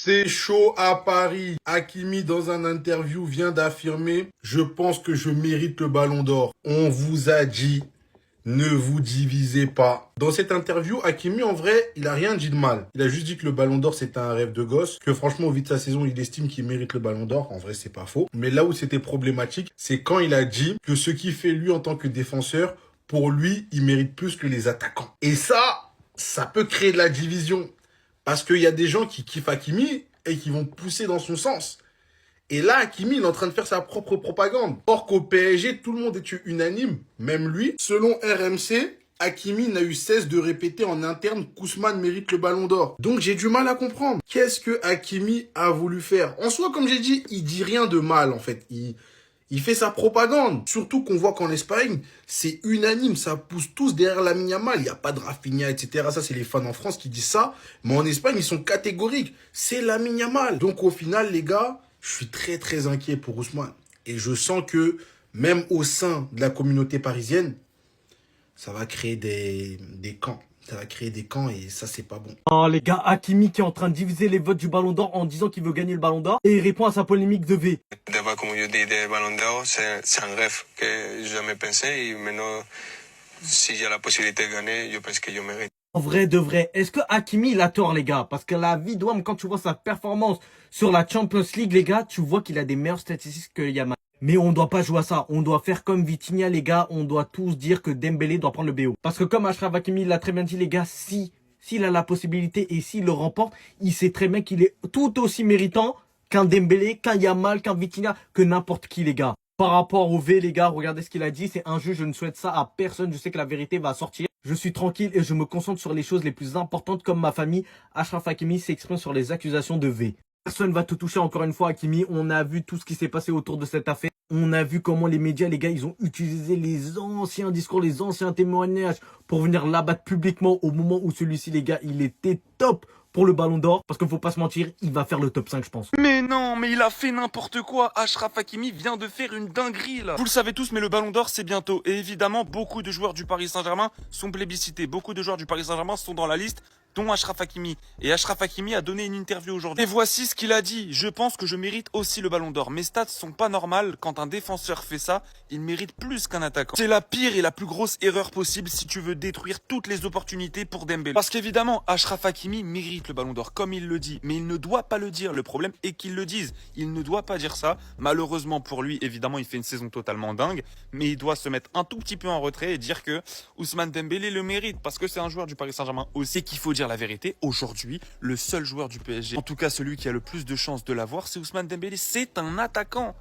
C'est chaud à Paris. Hakimi, dans un interview, vient d'affirmer « Je pense que je mérite le ballon d'or ». On vous a dit « Ne vous divisez pas ». Dans cette interview, Hakimi, en vrai, il a rien dit de mal. Il a juste dit que le ballon d'or, c'était un rêve de gosse. Que franchement, au vu de sa saison, il estime qu'il mérite le ballon d'or. En vrai, c'est pas faux. Mais là où c'était problématique, c'est quand il a dit que ce qu'il fait lui en tant que défenseur, pour lui, il mérite plus que les attaquants. Et ça peut créer de la division. Parce qu'il y a des gens qui kiffent Hakimi et qui vont pousser dans son sens. Et là, Hakimi, il est en train de faire sa propre propagande. Or qu'au PSG, tout le monde est unanime, même lui. Selon RMC, Hakimi n'a eu cesse de répéter en interne qu'Ousmane mérite le ballon d'or. Donc j'ai du mal à comprendre. Qu'est-ce que Hakimi a voulu faire? En soi, comme j'ai dit, il dit rien de mal en fait. Il fait sa propagande. Surtout qu'on voit qu'en Espagne, c'est unanime. Ça pousse tous derrière Lamine Yamal. Il n'y a pas de Rafinha, etc. Ça, c'est les fans en France qui disent ça. Mais en Espagne, ils sont catégoriques. C'est Lamine Yamal. Donc, au final, les gars, je suis très, très inquiet pour Ousmane. Et je sens que, même au sein de la communauté parisienne, ça va créer des camps. Ça va créer des camps et ça, c'est pas bon. Oh les gars, Hakimi qui est en train de diviser les votes du Ballon d'Or en disant qu'il veut gagner le Ballon d'Or et il répond à sa polémique de V. D'avoir, comme je dis, des Ballons d'Or, c'est un rêve que j'ai jamais pensé et maintenant, si j'ai la possibilité de gagner, je pense que je mérite. En vrai de vrai, est-ce que Hakimi il a tort les gars? Parce que la vie d'homme, quand tu vois sa performance sur la Champions League les gars, tu vois qu'il a des meilleures statistiques que Yamal. Mais on doit pas jouer à ça, on doit faire comme Vitinha les gars, on doit tous dire que Dembélé doit prendre le BO. Parce que comme Achraf Hakimi l'a très bien dit les gars, s'il a la possibilité et s'il le remporte, il sait très bien qu'il est tout aussi méritant qu'un Dembélé, qu'un Yamal, qu'un Vitinha, que n'importe qui les gars. Par rapport au V les gars, regardez ce qu'il a dit, c'est injuste, je ne souhaite ça à personne, je sais que la vérité va sortir. Je suis tranquille et je me concentre sur les choses les plus importantes comme ma famille. Achraf Hakimi s'exprime sur les accusations de V. Personne va te toucher encore une fois Hakimi, on a vu tout ce qui s'est passé autour de cette affaire. On a vu comment les médias les gars ils ont utilisé les anciens discours, les anciens témoignages pour venir l'abattre publiquement au moment où celui-ci les gars il était top pour le Ballon d'Or. Parce qu'il faut pas se mentir, il va faire le top 5 je pense. Mais non, mais il a fait n'importe quoi. Achraf Hakimi vient de faire une dinguerie là. Vous le savez tous, mais le Ballon d'Or c'est bientôt. Et évidemment, beaucoup de joueurs du Paris Saint-Germain sont plébiscités. Beaucoup de joueurs du Paris Saint-Germain sont dans la liste, dont Achraf Hakimi. Et Achraf Hakimi a donné une interview aujourd'hui. Et voici ce qu'il a dit. Je pense que je mérite aussi le Ballon d'Or. Mes stats sont pas normales. Quand un défenseur fait ça, il mérite plus qu'un attaquant. C'est la pire et la plus grosse erreur possible si tu veux détruire toutes les opportunités pour Dembélé. Parce qu'évidemment, Achraf Hakimi mérite le Ballon d'Or, comme il le dit. Mais il ne doit pas le dire. Le problème est qu'il le dise. Il ne doit pas dire ça. Malheureusement pour lui, évidemment, il fait une saison totalement dingue. Mais il doit se mettre un tout petit peu en retrait et dire que Ousmane Dembélé le mérite. Parce que c'est un joueur du Paris Saint-Germain aussi qu'il faut dire la vérité. Aujourd'hui, le seul joueur du PSG, en tout cas celui qui a le plus de chances de l'avoir, c'est Ousmane Dembélé. C'est un attaquant.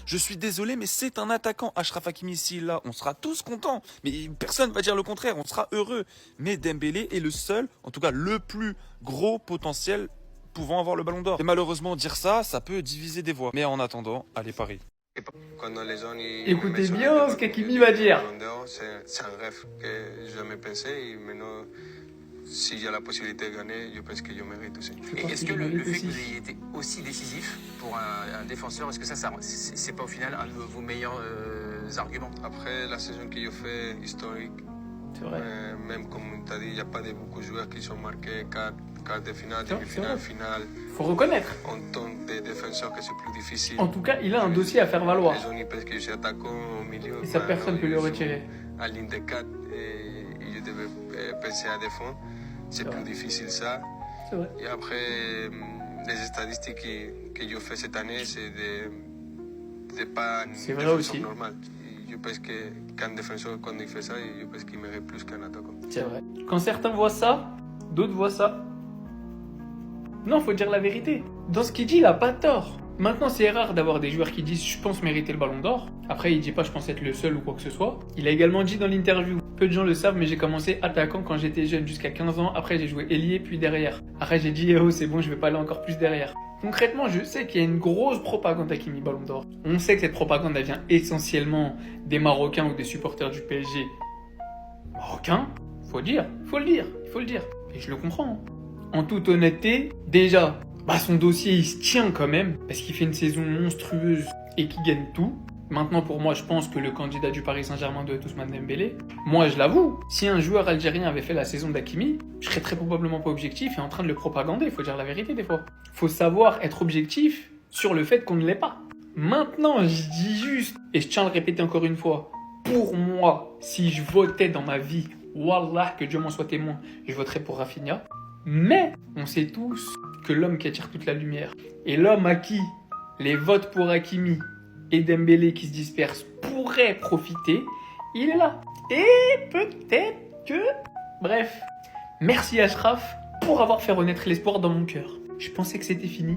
Je suis désolé, mais c'est un attaquant. Achraf Hakimi, s'il là, on sera tous contents. Mais personne va dire le contraire, on sera heureux. Mais Dembélé est le seul, en tout cas le plus gros potentiel pouvant avoir le Ballon d'Or. Et malheureusement, dire ça, ça peut diviser des voix. Mais en attendant, allez Paris. Écoutez bien ce qu'Hakimi va dire. C'est un rêve que j'ai jamais pensé et maintenant, si j'ai la possibilité de gagner, je pense que je mérite aussi. Et est-ce que le fait que vous ayez été aussi décisif pour un défenseur, est-ce que ça c'est pas au final un de vos meilleurs arguments? Après la saison que je fais historique, C'est vrai. même comme tu as dit, il n'y a pas de beaucoup de joueurs qui sont marqués quart de finale, demi-finale, finale. Faut reconnaître. En tant que défenseur, que c'est plus difficile. En tout cas, il a un dossier à faire valoir. Les gens ils pensent que je suis attaquant au milieu. Et ça, personne ne peut le retirer. À ligne de 4 et je devais penser à défendre. C'est plus difficile ça. C'est vrai. Et après, les statistiques que je fais cette année, c'est pas une C'est vrai défenseur aussi. normale. Je pense qu'un défenseur, quand il fait ça, je pense qu'il mérite plus qu'un attaquant. C'est vrai. Quand certains voient ça, d'autres voient ça. Non, faut dire la vérité. Dans ce qu'il dit, il a pas tort. Maintenant, c'est rare d'avoir des joueurs qui disent « je pense mériter le Ballon d'Or ». Après, il dit pas « je pense être le seul » ou quoi que ce soit. Il a également dit dans l'interview « peu de gens le savent, mais j'ai commencé attaquant quand j'étais jeune, jusqu'à 15 ans. Après, j'ai joué ailier, puis derrière. Après, j'ai dit « oh, c'est bon, je vais pas aller encore plus derrière ». Concrètement, je sais qu'il y a une grosse propagande Hakimi Ballon d'Or. On sait que cette propagande, elle vient essentiellement des Marocains ou des supporters du PSG. Marocains, faut le dire. Et je le comprends. En toute honnêteté, déjà, son dossier il se tient quand même, parce qu'il fait une saison monstrueuse et qu'il gagne tout. Maintenant, pour moi, je pense que le candidat du Paris Saint-Germain doit être Ousmane Dembélé. Moi, je l'avoue, si un joueur algérien avait fait la saison d'Hakimi, je serais très probablement pas objectif et en train de le propagander. Il faut dire la vérité des fois. Faut savoir être objectif sur le fait qu'on ne l'est pas. Maintenant, je dis juste, et je tiens à le répéter encore une fois, pour moi, si je votais dans ma vie, Wallah, que Dieu m'en soit témoin, je voterais pour Rafinha. Mais on sait tous que l'homme qui attire toute la lumière, et l'homme à qui les votes pour Hakimi et Dembélé qui se dispersent pourraient profiter, il est là. Et peut-être que... Bref, merci Achraf pour avoir fait renaître l'espoir dans mon cœur. Je pensais que c'était fini,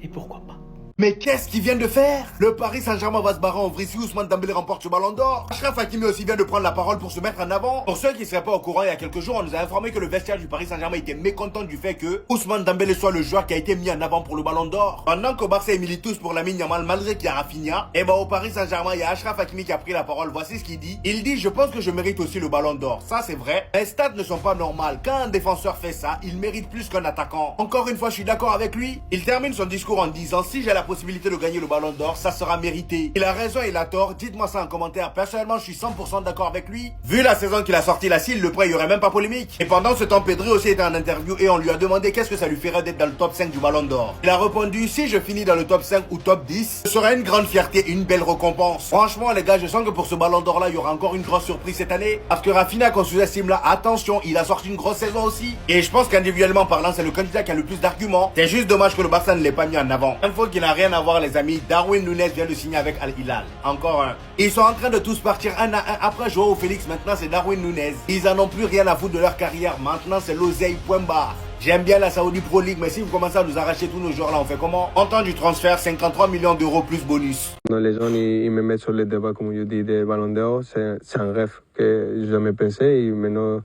et pourquoi pas. Mais qu'est-ce qu'ils viennent de faire? Le Paris Saint-Germain va se barrer en vrille si Ousmane Dembélé remporte ce ballon d'or. Achraf Hakimi aussi vient de prendre la parole pour se mettre en avant. Pour ceux qui ne seraient pas au courant, il y a quelques jours, on nous a informé que le vestiaire du Paris Saint-Germain était mécontent du fait que Ousmane Dembélé soit le joueur qui a été mis en avant pour le ballon d'or. Pendant qu'au Barça ils militent tous pour Lamine Yamal malgré qu'il y a Rafinha, et au Paris Saint-Germain, il y a Achraf Hakimi qui a pris la parole. Voici ce qu'il dit. Il dit: je pense que je mérite aussi le ballon d'or. Ça c'est vrai. Les stats ne sont pas normales. Quand un défenseur fait ça, il mérite plus qu'un attaquant. Encore une fois, je suis d'accord avec lui. Il termine son discours en disant: si j'ai la possibilité de gagner le ballon d'or, ça sera mérité. Il a raison, il a tort. Dites-moi ça en commentaire. Personnellement, je suis 100% d'accord avec lui. Vu la saison qu'il a sorti la s'il le prêt, il y aurait même pas polémique. Et pendant ce temps, Pedri aussi était en interview et on lui a demandé qu'est-ce que ça lui ferait d'être dans le top 5 du ballon d'or. Il a répondu: si je finis dans le top 5 ou top 10, ce sera une grande fierté, une belle récompense. Franchement, les gars, je sens que pour ce ballon d'or là, il y aura encore une grosse surprise cette année. Parce que Rafinha, qu'on sous-estime là, attention, il a sorti une grosse saison aussi. Et je pense qu'individuellement parlant, c'est le candidat qui a le plus d'arguments. C'est juste dommage que le Barça ne l'ait pas mis en avant. Info qui n'a rien à voir, les amis. Darwin Núñez vient de signer avec Al Hilal. Encore un. Ils sont en train de tous partir un à un. Après Joao Félix, maintenant c'est Darwin Núñez. Ils en ont plus rien à foutre de leur carrière. Maintenant c'est l'oseille, point barre. J'aime bien la Saudi Pro League, mais si vous commencez à nous arracher tous nos joueurs là, on fait comment? En temps du transfert, 53 millions d'euros plus bonus. Quand les gens ils me mettent sur le débat, comme je dis, des ballons d'or, c'est un rêve que j'ai jamais pensé. Et maintenant,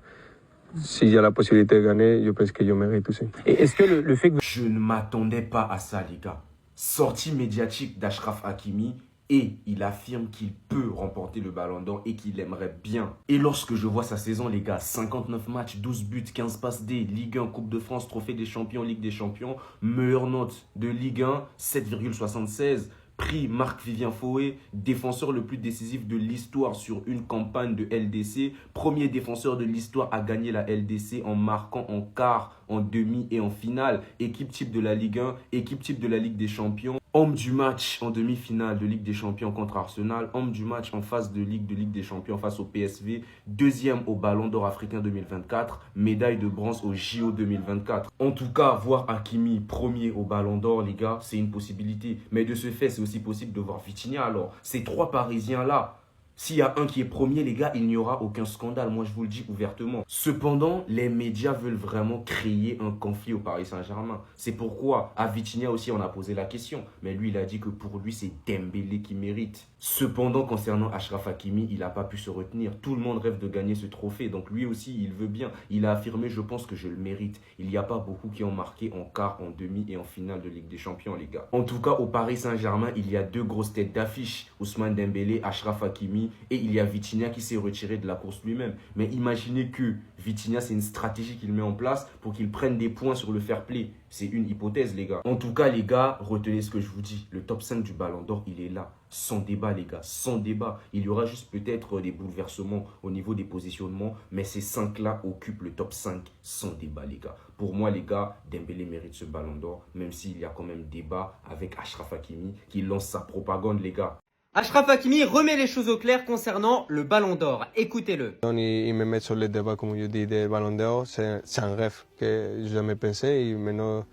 s'il y a la possibilité de gagner, je pense que je mérite aussi. Et est-ce que le fait que... Je ne m'attendais pas à ça, les gars. Sortie médiatique d'Achraf Hakimi, et il affirme qu'il peut remporter le ballon d'or et qu'il aimerait bien. Et lorsque je vois sa saison, les gars, 59 matchs, 12 buts, 15 passes D, Ligue 1, Coupe de France, Trophée des Champions, Ligue des Champions, meilleure note de Ligue 1, 7,76. Prix Marc-Vivien Foé, défenseur le plus décisif de l'histoire sur une campagne de LDC. Premier défenseur de l'histoire à gagner la LDC en marquant en quart, en demi et en finale. Équipe type de la Ligue 1, équipe type de la Ligue des Champions. Homme du match en demi-finale de Ligue des Champions contre Arsenal. Homme du match en phase de Ligue des Champions face au PSV. Deuxième au Ballon d'Or africain 2024. Médaille de bronze au JO 2024. En tout cas, voir Hakimi premier au Ballon d'Or, les gars, c'est une possibilité. Mais de ce fait, c'est aussi possible de voir Vitinha. Alors, ces trois Parisiens-là, s'il y a un qui est premier, les gars, il n'y aura aucun scandale. Moi, je vous le dis ouvertement. Cependant, les médias veulent vraiment créer un conflit au Paris Saint-Germain. C'est pourquoi, à Vitinha aussi, on a posé la question. Mais lui, il a dit que pour lui, c'est Dembélé qui mérite. Cependant, concernant Achraf Hakimi, il n'a pas pu se retenir. Tout le monde rêve de gagner ce trophée. Donc lui aussi, il veut bien. Il a affirmé: je pense que je le mérite. Il n'y a pas beaucoup qui ont marqué en quart, en demi et en finale de Ligue des Champions, les gars. En tout cas, au Paris Saint-Germain, il y a deux grosses têtes d'affiche. Ousmane Dembélé, Achraf Hakimi. Et il y a Vitinha qui s'est retiré de la course lui-même. Mais imaginez que Vitinha, c'est une stratégie qu'il met en place pour qu'il prenne des points sur le fair play. C'est une hypothèse, les gars. En tout cas, les gars, retenez ce que je vous dis. Le top 5 du Ballon d'Or, il est là. Sans débat, les gars. Sans débat. Il y aura juste peut-être des bouleversements au niveau des positionnements. Mais ces 5-là occupent le top 5 sans débat, les gars. Pour moi, les gars, Dembélé mérite ce Ballon d'Or. Même s'il y a quand même débat avec Achraf Hakimi qui lance sa propagande, les gars. Achraf Hakimi remet les choses au clair concernant le Ballon d'Or. Écoutez-le. Ils me mettent sur le débat, comme je dis, des ballons d'or, c'est un rêve que j'ai jamais pensé. Et maintenant,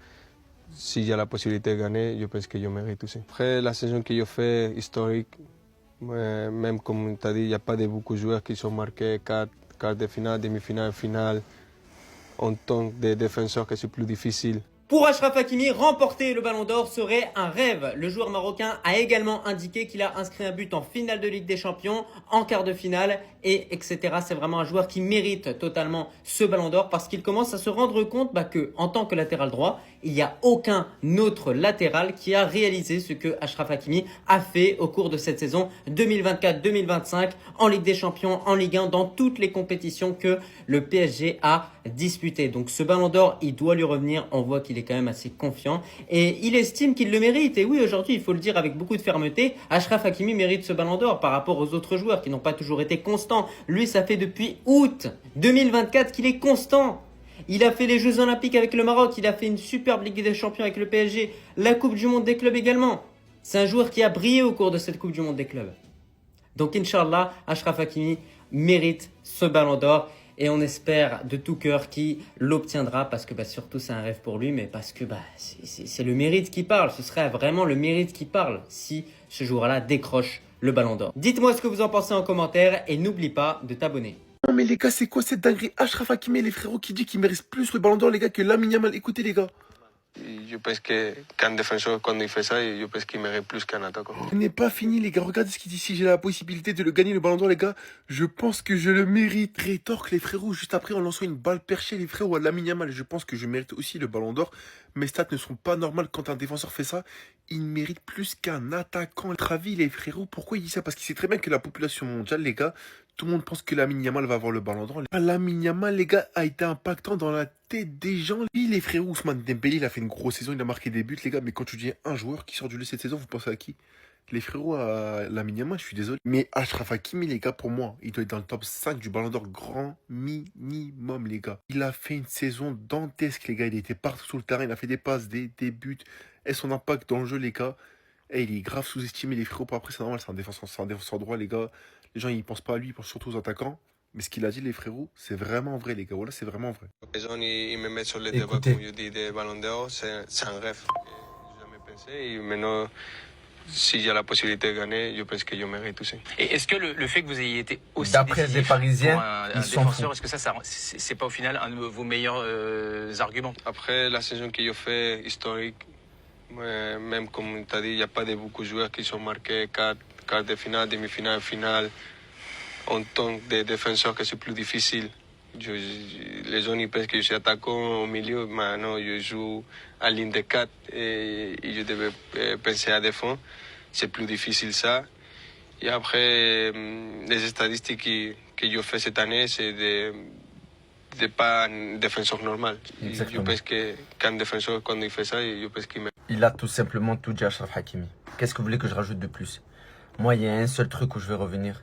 s'il y a la possibilité de gagner, je pense que je mérite aussi. Après la saison que je fais, historique, même comme tu as dit, il n'y a pas de beaucoup de joueurs qui sont marqués quart de finale, demi-finale, finale. En tant que défenseur, que c'est plus difficile. Pour Achraf Hakimi, remporter le Ballon d'Or serait un rêve. Le joueur marocain a également indiqué qu'il a inscrit un but en finale de Ligue des Champions, en quart de finale, et etc. C'est vraiment un joueur qui mérite totalement ce Ballon d'Or parce qu'il commence à se rendre compte que, en tant que latéral droit, il n'y a aucun autre latéral qui a réalisé ce que Achraf Hakimi a fait au cours de cette saison 2024-2025 en Ligue des Champions, en Ligue 1, dans toutes les compétitions que le PSG a disputé. Donc ce ballon d'or, il doit lui revenir. On voit qu'il est quand même assez confiant et il estime qu'il le mérite. Et oui, aujourd'hui, il faut le dire avec beaucoup de fermeté, Achraf Hakimi mérite ce ballon d'or par rapport aux autres joueurs qui n'ont pas toujours été constants. Lui, ça fait depuis août 2024 qu'il est constant. Il a fait les Jeux Olympiques avec le Maroc, il a fait une superbe Ligue des Champions avec le PSG, la Coupe du Monde des clubs également. C'est un joueur qui a brillé au cours de cette Coupe du Monde des clubs. Donc, Inch'Allah, Achraf Hakimi mérite ce ballon d'or et on espère de tout cœur qu'il l'obtiendra parce que surtout c'est un rêve pour lui, mais parce que c'est le mérite qui parle. Ce serait vraiment le mérite qui parle si ce joueur-là décroche le ballon d'or. Dites-moi ce que vous en pensez en commentaire et n'oublie pas de t'abonner. Non mais les gars, c'est quoi cette dinguerie? Achraf Hakimi et les frérots qui dit qu'il mérite plus le ballon d'or, les gars, que Lamine Yamal. Écoutez les gars. Je pense qu'un défenseur, quand il fait ça, je pense qu'il mérite plus qu'un attaquant. Ce n'est pas fini les gars, regardez ce qu'il dit. Si j'ai la possibilité de le gagner le ballon d'or les gars, je pense que je le mérite. Rétorque les frérots juste après en lançant une balle perchée les frérots à Lamine Yamal. Je pense que je mérite aussi le ballon d'or. Mes stats ne sont pas normales quand un défenseur fait ça. Il mérite plus qu'un attaquant. Votre avis les frérots, pourquoi il dit ça? Parce qu'il sait très bien que la population mondiale les gars, tout le monde pense que Lamine Yamal va avoir le ballon d'or. Lamine Yamal les gars a été impactant dans la tête des gens. Lui les frérots, Ousmane Dembélé il a fait une grosse saison, il a marqué des buts les gars. Mais quand tu dis un joueur qui sort du lot cette saison, vous pensez à qui? Les frérots à Lamine Yamal, je suis désolé. Mais Achraf Hakimi, les gars, pour moi, il doit être dans le top 5 du ballon d'or grand minimum, les gars. Il a fait une saison dantesque, les gars. Il était partout sur le terrain, il a fait des passes, des buts. Et son impact dans le jeu, les gars. Et il est grave sous-estimé, les frérots. Après, c'est normal, c'est un défenseur droit, les gars. Les gens, ils pensent pas à lui, ils pensent surtout aux attaquants. Mais ce qu'il a dit, les frérots, c'est vraiment vrai, les gars. Voilà, c'est vraiment vrai. Les gens, ils me mettent sur les débats, comme je dis, des ballons d'or. C'est un rêve que j'ai jamais pensé. Et maintenant, si j'ai la possibilité de gagner, je pense que je mérite aussi. Et est-ce que le fait que vous ayez été aussi d'après les décisif Parisiens, pour un défenseur, est-ce que ça c'est pas au final un de vos meilleurs arguments? Après la saison que je fais historique, même comme tu as dit, il n'y a pas de beaucoup de joueurs qui sont marqués quart de finale, demi-finale, finale. En tant que défenseur, que c'est plus difficile. Les gens ils pensent que je suis attaquant au milieu, mais non, je joue à ligne de 4 et je devais penser à défendre. C'est plus difficile ça. Et après, les statistiques que je fais cette année, c'est de pas un défenseur normal. Exactement. Je pense qu'un défenseur, quand il fait ça, je pense qu'il mérite. Il a tout simplement tout dit à Achraf Hakimi. Qu'est-ce que vous voulez que je rajoute de plus? Moi, il y a un seul truc où je vais revenir.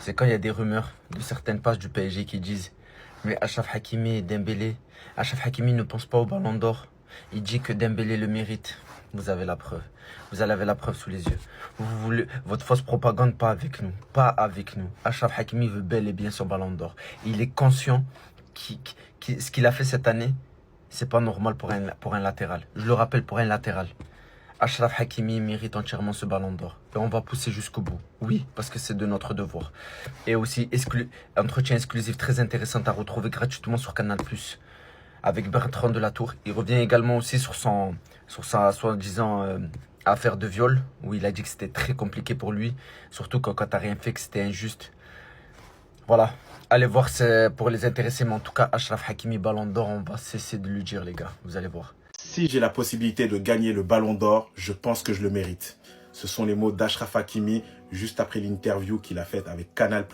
C'est quand il y a des rumeurs de certaines pages du PSG qui disent mais Achraf Hakimi et Dembélé, Achraf Hakimi ne pense pas au ballon d'or. Il dit que Dembélé le mérite. Vous avez la preuve. Vous avez la preuve sous les yeux. Vous voulez votre fausse propagande, pas avec nous. Pas avec nous. Achraf Hakimi veut bel et bien son ballon d'or. Il est conscient ce qu'il a fait cette année, c'est pas normal pour un latéral. Je le rappelle, pour un latéral. Achraf Hakimi mérite entièrement ce ballon d'or. Et on va pousser jusqu'au bout. Oui, parce que c'est de notre devoir. Et aussi, entretien exclusif très intéressant à retrouver gratuitement sur Canal+. Avec Bertrand Delatour. Il revient également aussi sur sa soi-disant affaire de viol, où il a dit que c'était très compliqué pour lui. Surtout quand t'as rien fait, que c'était injuste. Voilà. Allez voir, c'est pour les intéressés. Mais en tout cas, Achraf Hakimi, ballon d'or, on va cesser de le dire, les gars. Vous allez voir. Si j'ai la possibilité de gagner le ballon d'or, je pense que je le mérite. Ce sont les mots d'Achraf Hakimi juste après l'interview qu'il a faite avec Canal+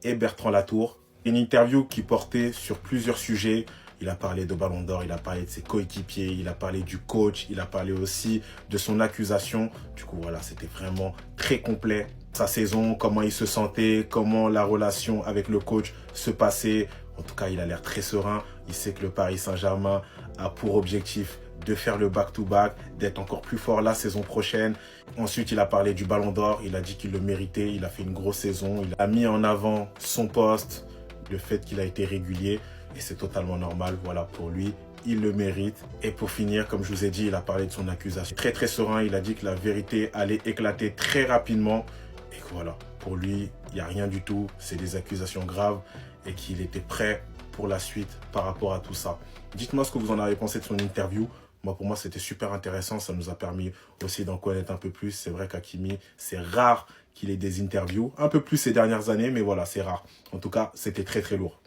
et Bertrand Latour. Une interview qui portait sur plusieurs sujets. Il a parlé de ballon d'or, il a parlé de ses coéquipiers, il a parlé du coach, il a parlé aussi de son accusation. Du coup, voilà, c'était vraiment très complet. Sa saison, comment il se sentait, comment la relation avec le coach se passait. En tout cas, il a l'air très serein. Il sait que le Paris Saint-Germain a pour objectif de faire le back-to-back, d'être encore plus fort la saison prochaine. Ensuite, il a parlé du ballon d'or. Il a dit qu'il le méritait. Il a fait une grosse saison. Il a mis en avant son poste, le fait qu'il a été régulier. Et c'est totalement normal. Voilà, pour lui, il le mérite. Et pour finir, comme je vous ai dit, il a parlé de son accusation. Très, très serein. Il a dit que la vérité allait éclater très rapidement. Et que voilà, pour lui, il n'y a rien du tout. C'est des accusations graves et qu'il était prêt pour la suite par rapport à tout ça. Dites-moi ce que vous en avez pensé de son interview. Moi, pour moi, c'était super intéressant. Ça nous a permis aussi d'en connaître un peu plus. C'est vrai qu'Hakimi, c'est rare qu'il ait des interviews. Un peu plus ces dernières années, mais voilà, c'est rare. En tout cas, c'était très, très lourd.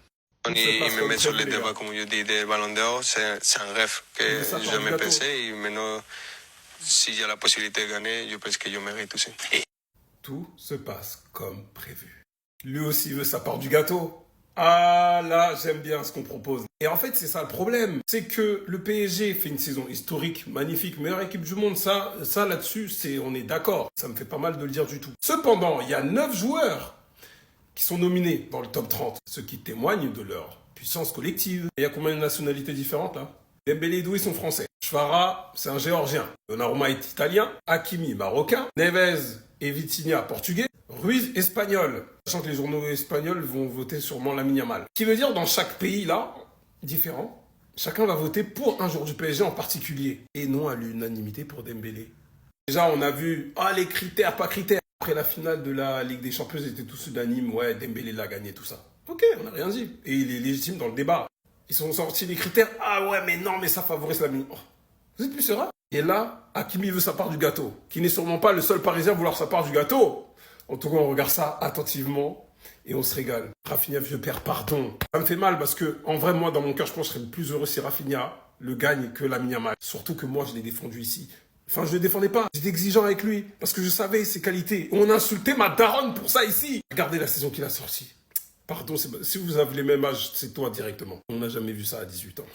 Il me met sur les débats, comme je dis, des ballons d'or. C'est un rêve que j'ai jamais pensé. Et maintenant, si j'ai la possibilité de gagner, je pense que je mérite aussi. Tout se passe comme prévu. Lui aussi veut sa part du gâteau. Ah là, j'aime bien ce qu'on propose. Et en fait, c'est ça le problème. C'est que le PSG fait une saison historique, magnifique, meilleure équipe du monde. Ça là-dessus, on est d'accord. Ça me fait pas mal de le dire du tout. Cependant, il y a 9 joueurs qui sont nominés dans le top 30. Ce qui témoigne de leur puissance collective. Il y a combien de nationalités différentes là? Dembélé et Doué sont français. Chvara, c'est un géorgien. Donnarumma est italien. Hakimi, marocain. Neves et Vitinha, portugais. Ruiz, espagnol. Sachant que les journaux espagnols vont voter sûrement Lamine Yamal. Ce qui veut dire dans chaque pays là, différent, chacun va voter pour un joueur du PSG en particulier. Et non à l'unanimité pour Dembélé. Déjà, on a vu, les critères, pas critères. Après la finale de la Ligue des Champions, ils étaient tous unanimes. Ouais, Dembélé l'a gagné, tout ça. Ok, on n'a rien dit. Et il est légitime dans le débat. Ils sont sortis les critères. Ah ouais, mais non, mais ça favorise la mine. Vous êtes plus serein? Et là, Hakimi veut sa part du gâteau. Qui n'est sûrement pas le seul Parisien à vouloir sa part du gâteau. En tout cas, on regarde ça attentivement et on se régale. Rafinha, vieux père, pardon. Ça me fait mal parce que, en vrai, moi, dans mon cœur, je pense que je serais plus heureux si Rafinha le gagne que Lamine Yamal. Surtout que moi, je l'ai défendu ici. Enfin, je ne le défendais pas. J'étais exigeant avec lui parce que je savais ses qualités. On a insulté ma daronne pour ça ici. Regardez la saison qu'il a sortie. Pardon, si vous avez les mêmes âges, c'est toi directement. On n'a jamais vu ça à 18 ans.